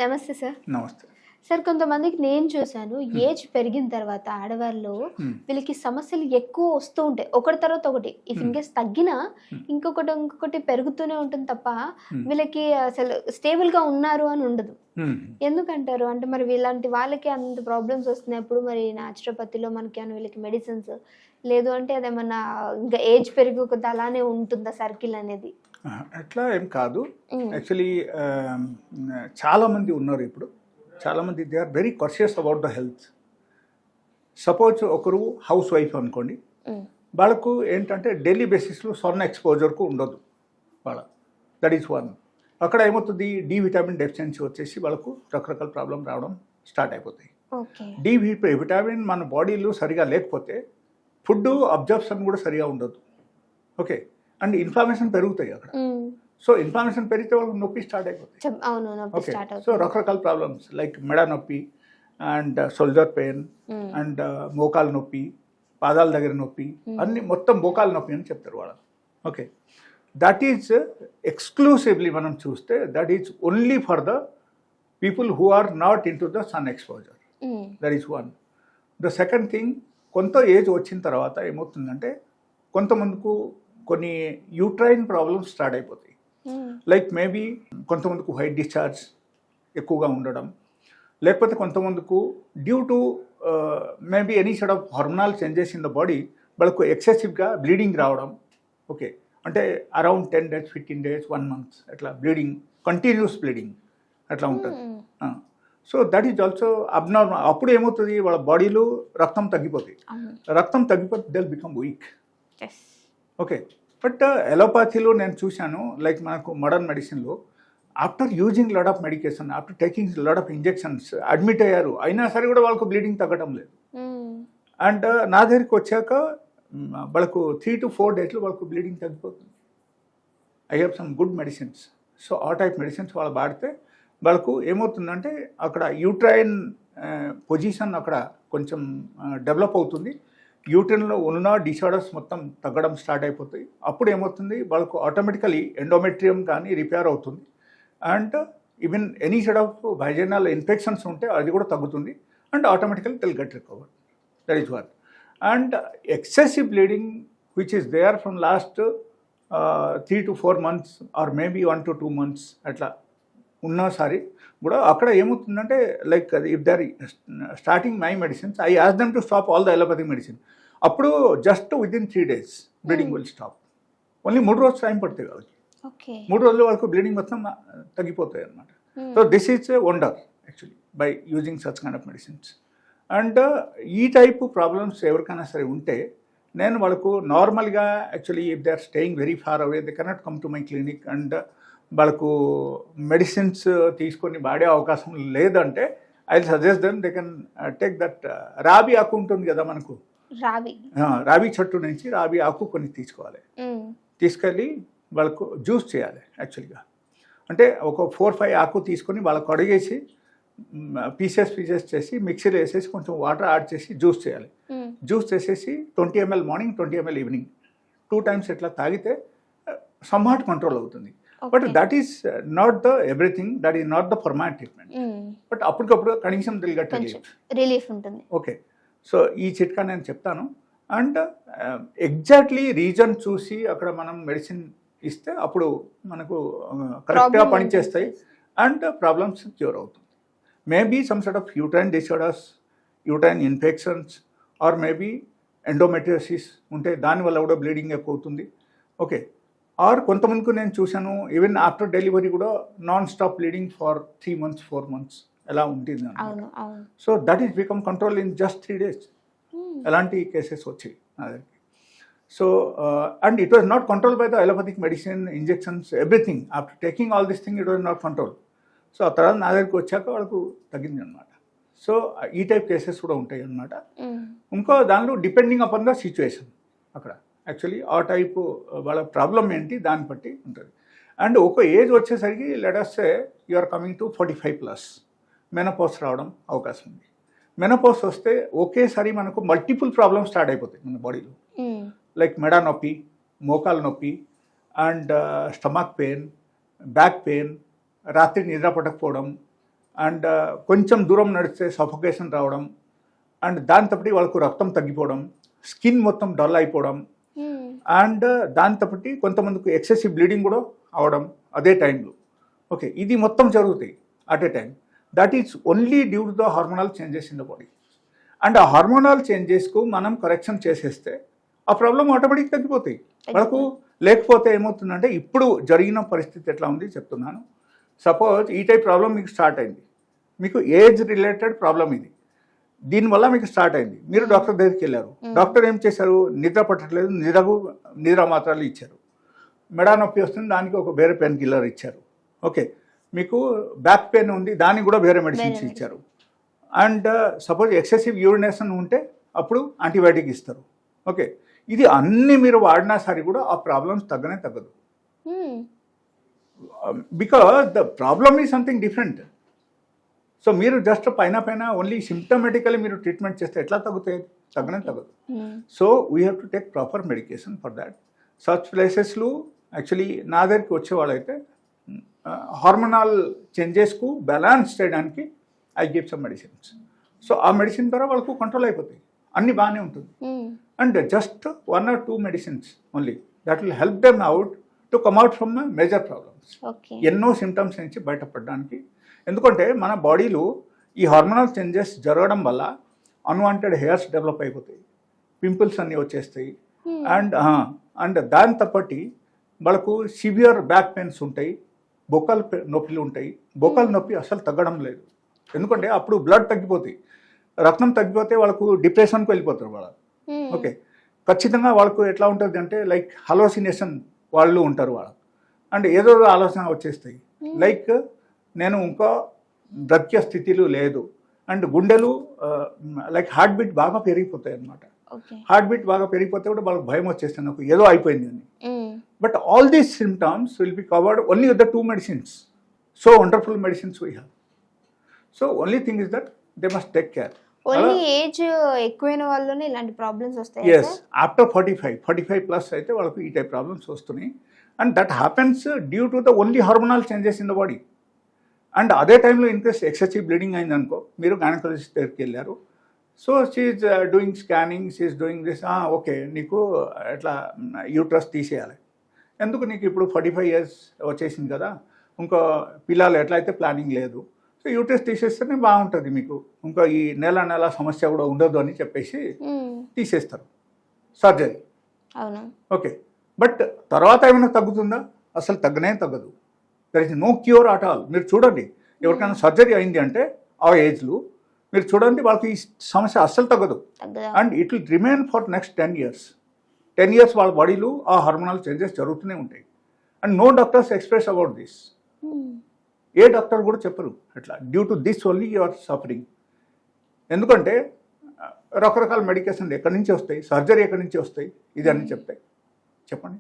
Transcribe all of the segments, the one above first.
నమస్తే సార్. నమస్తే. సార్ కొంతమందికి నేను చూసాను ఏజ్ పెరిగిన తర్వాత ఆడవాళ్ళు వీళ్ళకి సమస్యలు ఎక్కువ వస్తూ ఉంటాయి. ఒకటి తర్వాత ఒకటి. ఇఫ్ ఇన్ కేస్ తగ్గినా ఇంకొకటి పెరుగుతూనే ఉంటుంది తప్ప వీళ్ళకి అసలు స్టేబుల్ గా ఉన్నారు అని ఉండదు. ఎందుకంటారు? అంటే మరి వీళ్ళంటి వాళ్ళకి అంత ప్రాబ్లమ్స్ వస్తున్నప్పుడు మరి న్యాచురోపతిలో మనకి ఏమైనా వీళ్ళకి మెడిసిన్స్ లేదు అంటే అదేమన్నా ఇంకా ఏజ్ పెరిగే కొద్ది అలానే ఉంటుందా సర్కిల్ అనేది? అట్లా ఏం కాదు. యాక్చువల్లీ చాలామంది ఉన్నారు ఇప్పుడు. చాలామంది they are very conscious about the health. Suppose ఒకరు హౌస్ వైఫ్ అనుకోండి, వాళ్ళకు ఏంటంటే డైలీ బేసిస్లో సన్ ఎక్స్పోజర్కు ఉండదు వాళ్ళ. That is one. అక్కడ ఏమవుతుంది, డి విటమిన్ డెఫిషియన్సీ వచ్చేసి వాళ్ళకు రకరకాల ప్రాబ్లం రావడం స్టార్ట్ అయిపోతాయి. డి విటమిన్ మన బాడీలో సరిగా లేకపోతే ఫుడ్ అబ్జర్ప్షన్ కూడా సరిగా ఉండదు. ఓకే. అండ్ ఇన్ఫ్లమేషన్ పెరుగుతాయి అక్కడ. సో ఇన్ఫ్లమేషన్ పెరిగితే వాళ్ళకి నొప్పి స్టార్ట్ అయిపోతుంది. ఓకే. సో రకరకాల ప్రాబ్లమ్స్ లైక్ మెడ నొప్పి అండ్ షోల్డర్ పెయిన్ అండ్ మోకాలు నొప్పి, పాదాల దగ్గర నొప్పి, అన్ని మొత్తం మోకాలు నొప్పి అని చెప్తారు వాళ్ళు. ఓకే. దట్ ఈజ్ ఎక్స్క్లూసివ్లీ మనం చూస్తే that is only for the people who are not in to the sun exposure. That is one. The second thing, కొంత ఏజ్ వచ్చిన తర్వాత ఏమవుతుందంటే కొంతమందికి కొన్ని యూట్రైన్ ప్రాబ్లమ్స్ స్టార్ట్ అయిపోతాయి. లైక్ మేబీ కొంతమందికి వైట్ డిశ్చార్జ్ ఎక్కువగా ఉండడం, లేకపోతే కొంతమందికి due to maybe any side of hormonal changes in the body వాళ్ళకు ఎక్సెసివ్గా బ్లీడింగ్ రావడం. ఓకే. అంటే అరౌండ్ 10 days 15 days 1 month అట్లా బ్లీడింగ్, కంటిన్యూస్ బ్లీడింగ్ అట్లా ఉంటుంది. So that is also abnormal. అప్పుడు ఏమవుతుంది, వాళ్ళ బాడీలో రక్తం తగ్గిపోతుంది. రక్తం తగ్గిపోతే they will become weak. Okay. But ఎలోపతిలో నేను చూశాను, లైక్ మనకు మోడర్న్ మెడిసిన్లో after using lot of medication, after taking lot of injections admit అయ్యారు, అయినా సరే కూడా వాళ్ళకు బ్లీడింగ్ తగ్గడం లేదు. అండ్ నా దగ్గరికి వచ్చాక వాళ్ళకు 3 to 4 days వాళ్ళకు బ్లీడింగ్ తగ్గిపోతుంది. I have some good medicines. So ఆ టైప్ మెడిసిన్స్ వాళ్ళు వాడితే వాళ్ళకు ఏమవుతుందంటే అక్కడ యూట్రైన్ పొజిషన్ అక్కడ కొంచెం డెవలప్ అవుతుంది. యూట్రైన్లో ఉన్న డిసార్డర్స్ మొత్తం తగ్గడం స్టార్ట్ అయిపోతాయి. అప్పుడు ఏమవుతుంది, వాళ్ళకు ఆటోమేటికలీ ఎండోమెట్రియం కానీ రిపేర్ అవుతుంది. And even any side of vaginal infections ఉంటే అది కూడా తగ్గుతుంది. And automatically they'll get recover. That is one. And excessive bleeding which is there from last 3 to 4 months or maybe 1 to 2 months అట్లా ఉన్నసారి కూడా అక్కడ ఏమవుతుందంటే like if they are starting my medicines, I ask them to stop all the allopathic medicine. అప్పుడు just within 3 days bleeding will stop. Only 3 రోజులు time పడుతుంది వాళ్ళకి. 3 రోజుల వరకు బ్లీడింగ్ మొత్తం తగ్గిపోతాయి అన్నమాట. So this is a wonder actually by using such kind of medicines. And ఈ టైపు ప్రాబ్లమ్స్ ఎవరికైనా సరే ఉంటే నేను వాళ్ళకు నార్మల్గా actually if they are staying very far away they cannot come to my clinic and వాళ్ళకు మెడిసిన్స్ తీసుకొని వాడే అవకాశం లేదంటే I will suggest them they can take that రాబీ ఆకు ఉంటుంది కదా మనకు, రాబీ చెట్టు నుంచి రాబీ ఆకు కొన్ని తీసుకోవాలి. తీసుకెళ్ళి వాళ్ళకు జ్యూస్ చేయాలి యాక్చువల్గా. అంటే ఒక 4-5 ఆకు తీసుకొని వాళ్ళకు అడిగేసి పీసెస్ చేసి మిక్సీలో వేసేసి కొంచెం వాటర్ యాడ్ చేసి జ్యూస్ చేయాలి. జ్యూస్ చేసేసి 20 ml morning 20 ml evening 2 times ఇట్లా తాగితే సమ్హాట్ కంట్రోల్ అవుతుంది. But that is not the everything, that is not the permanent treatment. But అప్పటికప్పుడు కనీసం రిలీఫ్ ఉంటుంది. ఓకే. సో ఈ చిట్కా నేను చెప్తాను. అండ్ ఎగ్జాక్ట్లీ రీజన్ చూసి అక్కడ మనం మెడిసిన్ ఇస్తే అప్పుడు మనకు కరెక్ట్గా పనిచేస్తాయి అండ్ ప్రాబ్లమ్స్ క్యూర్ అవుతుంది. Maybe some sort of uterine disorders, uterine infections or maybe endometriosis ఉంటే దానివల్ల కూడా బ్లీడింగ్ ఎక్కువ అవుతుంది. ఓకే. ఆర్ కొంతమందికి నేను చూశాను ఈవెన్ ఆఫ్టర్ డెలివరీ కూడా non stop bleeding for 3 months 4 months ఎలా ఉంటుంది. So that is become control in just 3 days. ఎలాంటి కేసెస్ వచ్చాయి నా దగ్గరికి. So and it was not control by the allopathic medicine, injections, everything. After taking all this thing it was not control. So ఆ తర్వాత నా దగ్గరికి వచ్చాక వాళ్ళకు తగ్గింది అనమాట. సో ఈ టైప్ కేసెస్ కూడా ఉంటాయి అన్నమాట. ఇంకో దానిలో డిపెండింగ్ అపాన్ ద సిచ్యువేషన్ అక్కడ యాక్చువల్లీ ఆ టైపు వాళ్ళ ప్రాబ్లం ఏంటి దాన్ని బట్టి ఉంటుంది. అండ్ ఒక ఏజ్ వచ్చేసరికి let us say you are coming to 45+ menopause రావడం అవకాశం ఉంది. మెనోపాజ్ వస్తే ఒకేసారి మనకు మల్టిపుల్ ప్రాబ్లమ్స్ స్టార్ట్ అయిపోతాయి మన బాడీలో. లైక్ మెడ నొప్పి, మోకాలు నొప్పి and stomach pain, back pain, రాత్రి నిద్ర పట్టకపోవడం అండ్ కొంచెం దూరం నడిస్తే సఫోకేషన్ రావడం, అండ్ దాంతోపాటు వాళ్ళకు రక్తం తగ్గిపోవడం, స్కిన్ మొత్తం డల్ అయిపోవడం, అండ్ దాంతోపాటు కొంతమందికి ఎక్సెసివ్ బ్లీడింగ్ కూడా అవడం అదే టైంలో. ఓకే, ఇది మొత్తం జరుగుతాయి at a time. That is only due to the hormonal changes in the body. And ఆ హార్మోనల్ చేంజెస్కు మనం కరెక్షన్ చేసేస్తే ఆ ప్రాబ్లం ఆటోమేటిక్ తగ్గిపోతాయి వాళ్ళకు. లేకపోతే ఏమవుతుందంటే ఇప్పుడు జరిగిన పరిస్థితి ఎట్లా ఉంది చెప్తున్నాను. సపోజ్ ఈ టైప్ ప్రాబ్లం మీకు స్టార్ట్ అయింది, మీకు ఏజ్ రిలేటెడ్ ప్రాబ్లం ఇది, దీనివల్ల మీకు స్టార్ట్ అయింది. మీరు డాక్టర్ దగ్గరికి వెళ్ళారు, డాక్టర్ ఏం చేశారు, నిద్ర పట్టట్లేదు, నిద్ర మాత్రాలు ఇచ్చారు. మెడా నొప్పి వస్తుంది, దానికి ఒక వేరే పెయిన్ కిల్లర్ ఇచ్చారు. ఓకే, మీకు బ్యాక్ పెయిన్ ఉంది, దానికి కూడా వేరే మెడిసిన్స్ ఇచ్చారు. అండ్ సపోజ్ ఎక్సెసివ్ యూరినేషన్ ఉంటే అప్పుడు యాంటీబయాటిక్ ఇస్తారు. ఓకే, ఇది అన్నీ మీరు వాడినా సరే కూడా ఆ ప్రాబ్లమ్స్ తగ్గదు. Because the problem is something different. So మీరు జస్ట్ పైన ఓన్లీ సిమ్టమేటికలీ మీరు ట్రీట్మెంట్ చేస్తే ఎట్లా తగ్గుతాయి? తగ్గదు. So we have to take proper medication for that. Such ప్లేసెస్లో యాక్చువల్లీ నా దగ్గరికి వచ్చేవాళ్ళైతే హార్మోనల్ చేంజెస్కు బ్యాలెన్స్ చేయడానికి I give some medicines. So ఆ మెడిసిన్ ద్వారా వాళ్ళకు కంట్రోల్ అయిపోతాయి, అన్నీ బాగానే ఉంటుంది. And just 1 or 2 medicines only that will help them out to come out from major problems. ఎన్నో సిమ్టమ్స్ నుంచి బయటపడడానికి. ఎందుకంటే మన బాడీలో ఈ హార్మోనల్ చేంజెస్ జరగడం వల్ల అన్వాంటెడ్ హెయిర్స్ డెవలప్ అయిపోతాయి, పింపుల్స్ అన్నీ వచ్చేస్తాయి, అండ్ దాంతోపాటు వాళ్ళకు సివియర్ బ్యాక్ పెయిన్స్ ఉంటాయి, బొక్కల నొప్పులు ఉంటాయి. బొక్కల నొప్పి అసలు తగ్గడం లేదు, ఎందుకంటే అప్పుడు బ్లడ్ తగ్గిపోతాయి, రక్తం తగ్గిపోతే వాళ్ళకు డిప్రెషన్కి వెళ్ళిపోతారు వాళ్ళు. ఓకే, ఖచ్చితంగా వాళ్ళకు ఎట్లా ఉంటుంది అంటే లైక్ హలోసినేషన్ వాళ్ళు ఉంటారు వాళ్ళు, అండ్ ఏదో ఆలోచన వచ్చేస్తాయి, లైక్ నేను ఇంకా బ్రతికే స్థితిలో లేదు, అండ్ గుండెలు లైక్ హార్ట్ బీట్ బాగా పెరిగిపోతాయి అన్నమాట. హార్ట్ బీట్ బాగా పెరిగిపోతే కూడా వాళ్ళకి భయం వచ్చేస్తుంది, నాకు ఏదో అయిపోయింది అని. But all these symptoms will be covered only with the 2 medicines. So wonderful medicines we have. So only thing is that they must take care. Only age ఎక్కువైన వాళ్ళనే ఇలాంటి ప్రాబ్లమ్స్ వస్తాయి. ఎస్, ఆఫ్టర్ 45 ప్లస్ అయితే వాళ్ళకు ఈ type problems వస్తున్నాయి. And that happens due to the only hormonal changes in the body. And అదే టైంలో ఇన్ కేస్ ఎక్సెసివ్ బ్లీడింగ్ అయింది అనుకో, మీరు గైనకాలజిస్ట్ దగ్గరికి వెళ్ళారు, so she's doing scanning, she's doing this, okay నీకు ఎట్లా యూట్రస్ తీసేయాలి, ఎందుకు నీకు ఇప్పుడు 45 years వచ్చేసింది కదా, ఇంకో పిల్లలు ఎట్లయితే ప్లానింగ్ లేదు, సో యూట్రస్ తీసేస్తేనే బాగుంటుంది మీకు, ఇంకా ఈ నెల సమస్య కూడా ఉండదు అని చెప్పేసి తీసేస్తారు, సర్జరీ. ఓకే, బట్ తర్వాత ఏమైనా తగ్గుతుందా? అసలు తగ్గదు. There is no cure at all. మీరు చూడండి, ఎవరికైనా సర్జరీ అయింది అంటే ఆ ఏజ్లో మీరు చూడండి, వాళ్ళకి ఈ సమస్య అస్సలు తగ్గదు. And it will remain for next 10 years. 10 years వాళ్ళ బాడీలో ఆ హార్మోనల్ చేంజెస్ జరుగుతూనే ఉంటాయి. And no doctors express about this. ఏ డాక్టర్ కూడా చెప్పరు అట్లా, due to this only you are suffering. ఎందుకంటే రకరకాల మెడికేషన్లు ఎక్కడి నుంచి వస్తాయి, సర్జరీ ఎక్కడి నుంచి వస్తాయి, ఇది అన్నీ చెప్తాయి, చెప్పండి.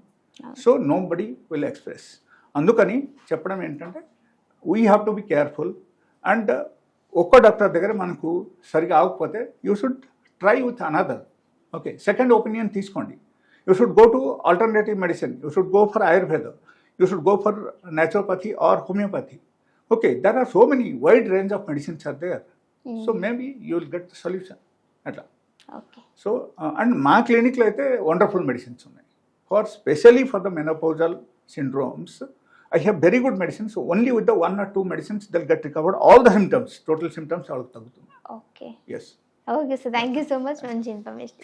So nobody will express. అందుకని చెప్పడం ఏంటంటే we have to be careful. And ఒక్క డాక్టర్ దగ్గర మనకు సరిగా ఆగకపోతే you should try with another. Okay, second opinion తీసుకోండి. You should go to alternative medicine, you should go for Ayurveda, you should go for naturopathy or homeopathy. Okay, there are so many wide range of medicines are there. So maybe you will get the solution. Atla. Okay. So and మా క్లినిక్లో అయితే wonderful medicines ఉన్నాయి for specially for the menopausal syndromes. I have very good medicines. So only with the 1 or 2 medicines they'll get recovered all the symptoms, total symptoms all tagutundi. Okay. Yes. Okay, so thank you so much, manchi information.